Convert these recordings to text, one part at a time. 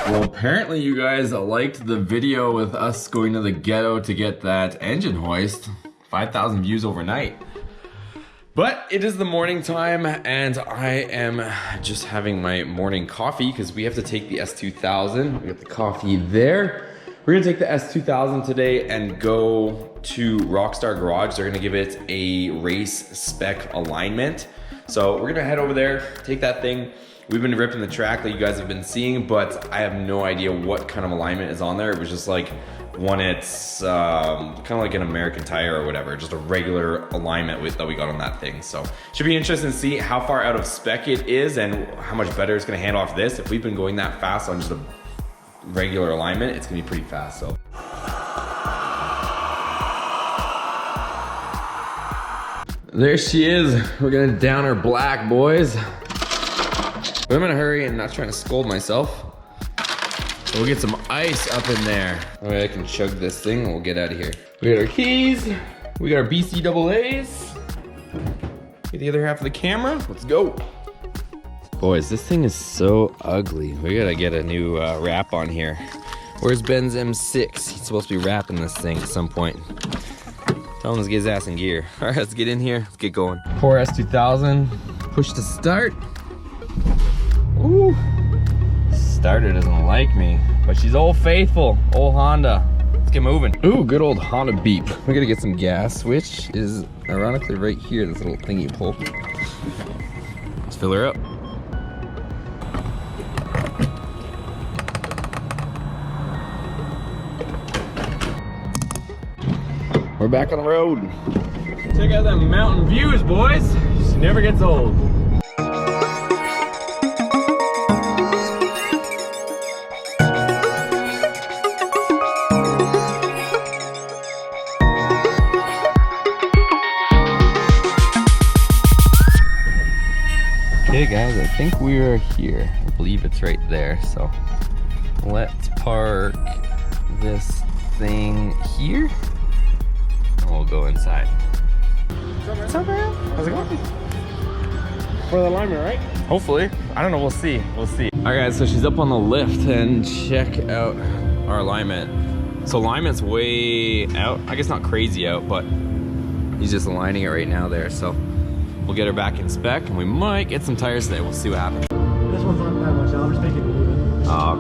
Well, apparently you guys liked the video with us going to the ghetto to get that engine hoist. 5,000 views overnight. But it is the morning time and I am just having my morning coffee because we have to take the S2000. We got the coffee there. We're gonna take the S2000 today and go to Rockstar Garage. They're gonna give it a race spec alignment. So we're gonna head over there, take that thing. We've been ripping the track that you guys have been seeing, but I have no idea what kind of alignment is on there. It was just like one, it's kind of like an American Tire or whatever, just a regular alignment that we got on that thing. So should be interesting to see how far out of spec it is and how much better it's gonna handle off this. If we've been going that fast on just a regular alignment, it's gonna be pretty fast. So there she is. We're gonna down her black, boys. But I'm in a hurry and not trying to scold myself. So we'll get some ice up in there. All right, I can chug this thing and we'll get out of here. We got our keys. We got our BCAAs. Get the other half of the camera. Let's go. Boys, this thing is so ugly. We gotta get a new wrap on here. Where's Ben's M6? He's supposed to be wrapping this thing at some point. Tell him to get his ass in gear. All right, let's get in here. Let's get going. Poor S2000. Push to start. Ooh. Starter doesn't like me, but she's old faithful. Old Honda. Let's get moving. Ooh, good old Honda beep. We gotta get some gas, which is ironically right here, this little thingy you pull. Let's fill her up. We're back on the road. Check out them mountain views, boys. She never gets old. Okay guys, I think we are here. I believe it's right there, so let's park this thing here and we'll go inside. What's up, man? How's it going? For the alignment, right? Hopefully. I don't know, we'll see. We'll see. Alright guys, so she's up on the lift and check out our alignment. So alignment's way out. I guess not crazy out, but he's just aligning it right now there, so we'll get her back in spec and we might get some tires today. We'll see what happens. This one's not that much. I'll just make it move it. Oh,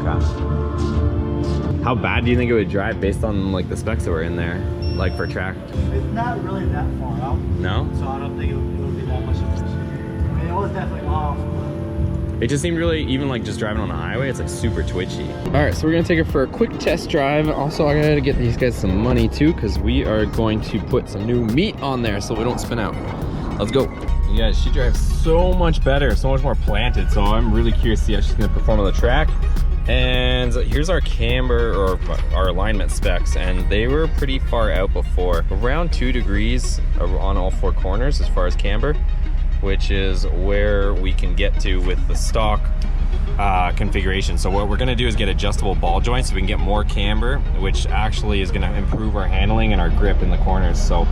okay. How bad do you think it would drive based on like the specs that were in there, like for track? It's not really that far out. No? So I don't think it would be that much of a issue. I mean, it was definitely off. It just seemed really, even like just driving on the highway, it's like super twitchy. All right, so we're gonna take her for a quick test drive. Also, I gotta get these guys some money too, because we are going to put some new meat on there so we don't spin out. Let's go. Yeah, she drives so much better, so much more planted, so I'm really curious to see how she's gonna perform on the track. And here's our camber, or our alignment specs, and they were pretty far out before. Around 2 degrees on all 4 corners as far as camber, which is where we can get to with the stock configuration. So what we're gonna do is get adjustable ball joints so we can get more camber, which actually is gonna improve our handling and our grip in the corners. So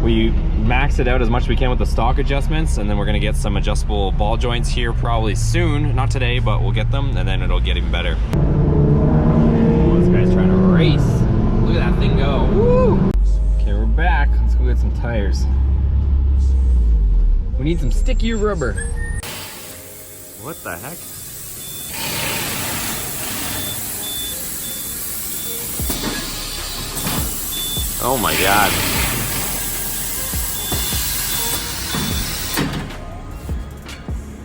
we max it out as much as we can with the stock adjustments, and then we're gonna get some adjustable ball joints here probably soon. Not today, but we'll get them, and then it'll get even better. Oh, this guy's trying to race. Look at that thing go. Woo! Okay, we're back. Let's go get some tires. We need some sticky rubber. What the heck? Oh my God.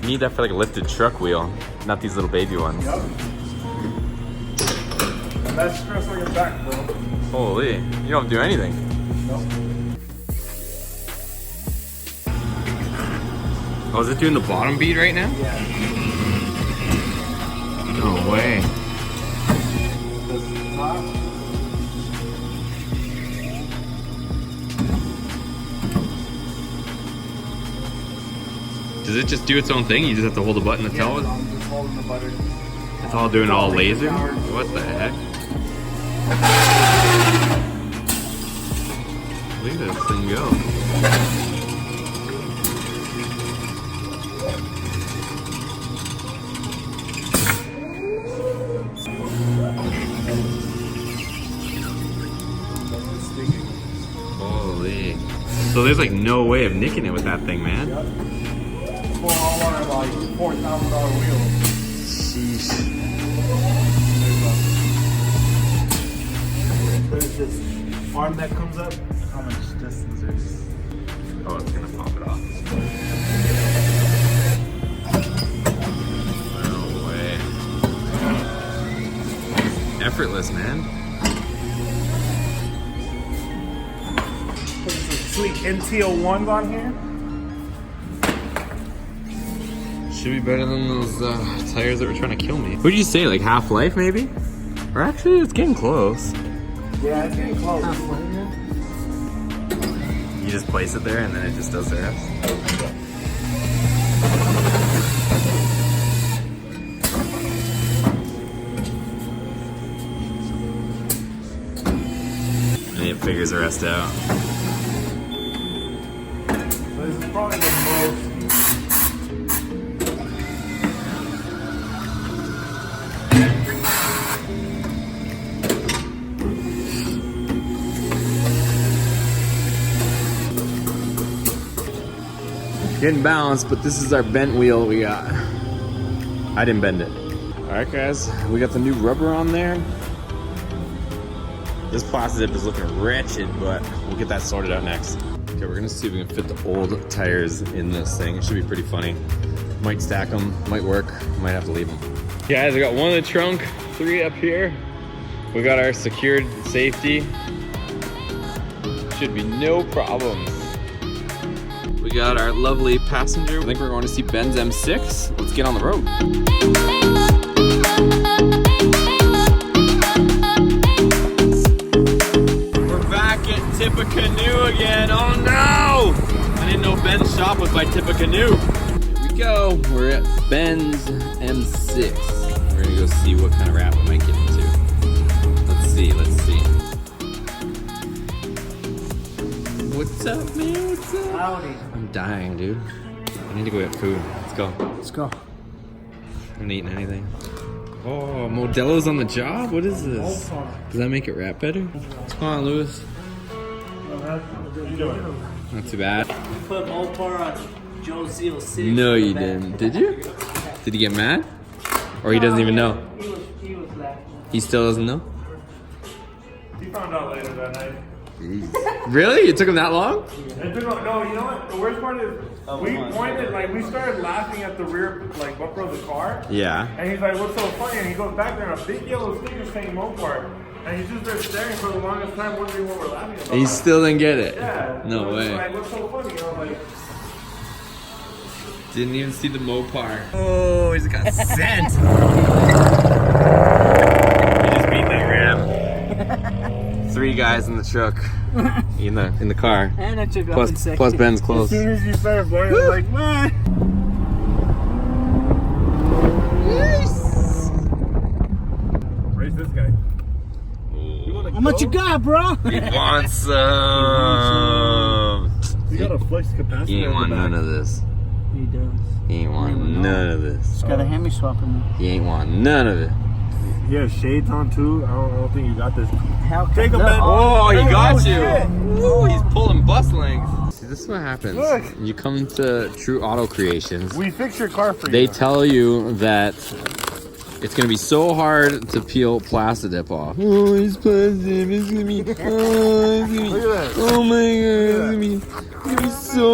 You need that for like a lifted truck wheel, not these little baby ones. Yep. And that's stress on your back, bro. Holy, you don't do anything. Nope. Oh, is it doing the bottom bead right now? Yeah. No way. The top. Does it just do its own thing? You just have to hold the button to tell it? I'm just holding the button. It's all doing all laser? What the heck? Look at this thing go. So there's like no way of nicking it with that thing, man. Yep. For all on about $4,000 wheel. Sheesh. There's this arm that comes up. How much distance is? Oh, it's gonna pop it off. No way. Effortless, man. Put some sweet NT01s on here. Should be better than those tires that were trying to kill me. What did you say, like half-life maybe? Or actually, it's getting close. Yeah, it's getting close. You just place it there and then it just does the rest? And it figures the rest out. This is probably the most. Getting balanced, but this is our bent wheel we got. I didn't bend it. All right, guys, we got the new rubber on there. This plastidip is looking wretched, but we'll get that sorted out next. Okay, we're gonna see if we can fit the old tires in this thing. It should be pretty funny. Might stack them, might work, might have to leave them. Guys, I got one in the trunk, 3 up here. We got our secured safety. Should be no problems. We got our lovely passenger. I think we're going to see Ben's M6. Let's get on the road. We're back at Tippecanoe again. Oh no! I didn't know Ben's shop was by Tippecanoe. Here we go. We're at Ben's M6. We're gonna go see what kind of wrap we might get into. Let's see, let's see. What's up, man? What's up? Howdy. I'm dying, dude. I need to go get food. Let's go. Let's go. I haven't eaten anything. Oh, Modelo's on the job? What is this? Does that make it wrap better? What's going on, Lewis? What you doing? Not too bad. Put Mopar on Joe Seal 6. No, you didn't. Did you? Did he get mad? Or he doesn't even know? He was laughing. He still doesn't know? He found out later that night. Really? It took him that long? No, you know what? The worst part is we pointed, like we started laughing at the rear, like bumper of the car. Yeah. And he's like, "What's so funny?" And he goes back there and a big yellow sticker saying Mopar. And he's just there staring for the longest time, wondering what we're laughing about. And he still didn't get it? Yeah. No So it's way. like, what's so funny? You know, like. Didn't even see the Mopar. Oh, he's got scent. He just beat that ram. 3 guys in the truck, in the car. And I took off in second. Plus Ben's As close. soon as you started blowing, I was like, man. Raise this guy. How much you got, bro? He wants some. You got a flex capacitor. He ain't want none of this. He does. He ain't want none of this. He's got a Hemi swap in there. He ain't want none of it. He has shades on too. I don't think you got this. How Take him look, back. Oh, he got you. shit. Ooh, he's pulling bus lengths. See, this is what happens. Look. You come to True Auto Creations. We fix your car for They you. tell you that it's gonna be so hard to peel plastidip off. Oh, it's plastic. It's gonna be. Oh, it's gonna be. Look at that. Oh my god, it's gonna be so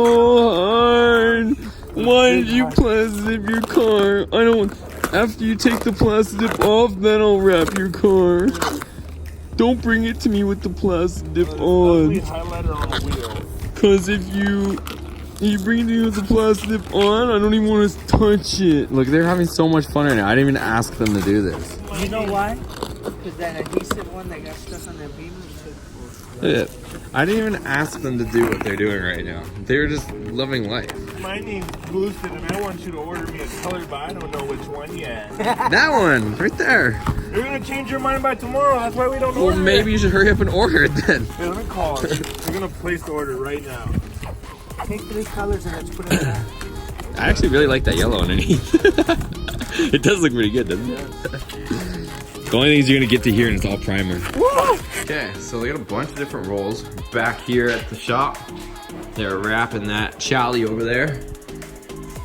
hard. Why did you plastidip your car? I don't. After you take the plastidip off, then I'll wrap your car. Don't bring it to me with the plastidip on. Highlighter on the wheel. Cause if you bring it to me with the plastidip on, I don't even want to touch it. Look, they're having so much fun right now. I didn't even ask them to do this. You know why? Because that adhesive one that got stuck on that beam took for. Look at it. I didn't even ask them to do what they're doing right now. They were just loving life. My name's Boosted, and I want you to order me a color, but I don't know which one yet. That one, right there. You're gonna change your mind by tomorrow. That's why we don't Well, order maybe it. you should hurry up and order it then. Hey, let me call. We're gonna place the order right now. Take 3 colors and let's put it in that. I actually really like that yellow underneath. It does look pretty good, doesn't it? The only thing is you're gonna get to here and it's all primer. Okay, so they got a bunch of different rolls back here at the shop. They're wrapping that chally over there.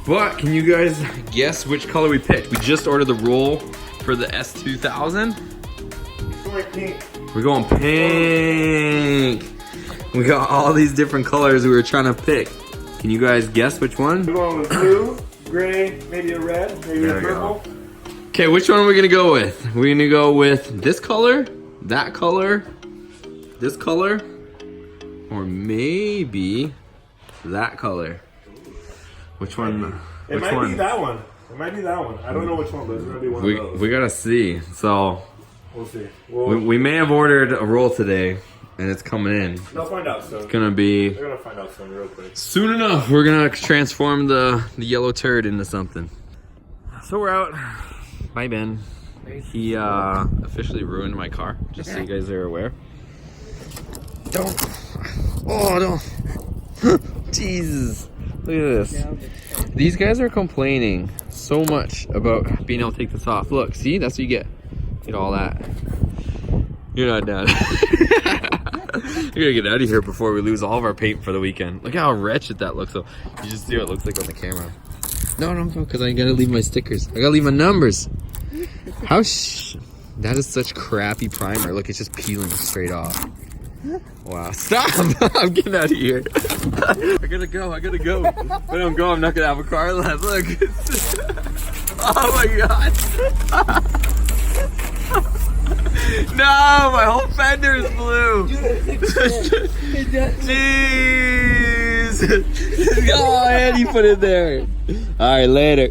But can you guys guess which color we picked? We just ordered the roll for the S2000. It's like pink. We're going pink. We got all these different colors we were trying to pick. Can you guys guess which one? We're going with blue, gray, maybe a red, maybe a There we purple. Okay, which one are we gonna go with? We're gonna go with this color, that color, this color, or maybe that color. Which one? It might be that one. It might be that one. I don't know which one, but it's gonna be one of those. We gotta see. So We'll see. we may have ordered a roll today, and it's coming in. They'll find out soon. It's gonna be They're gonna find out soon, real quick. soon enough. We're gonna transform the yellow turd into something. So we're out. Bye, Ben. He officially ruined my car, just so you guys are aware. Don't. Oh, don't. Jesus. Look at this. These guys are complaining so much about being able to take this off. Look, see? That's what you get. Get all that. You're not done. We're gonna get out of here before we lose all of our paint for the weekend. Look how wretched that looks, though. You just see what it looks like on the camera. No, because I gotta leave my stickers. I gotta leave my numbers. That is such crappy primer. Look, it's just peeling straight off. Wow, stop! I'm getting out of here. I gotta go. If I don't go, I'm not gonna have a car left. Look. Oh my god. No, my whole fender is blue. Jeez. Oh, and you put it there. All right, later.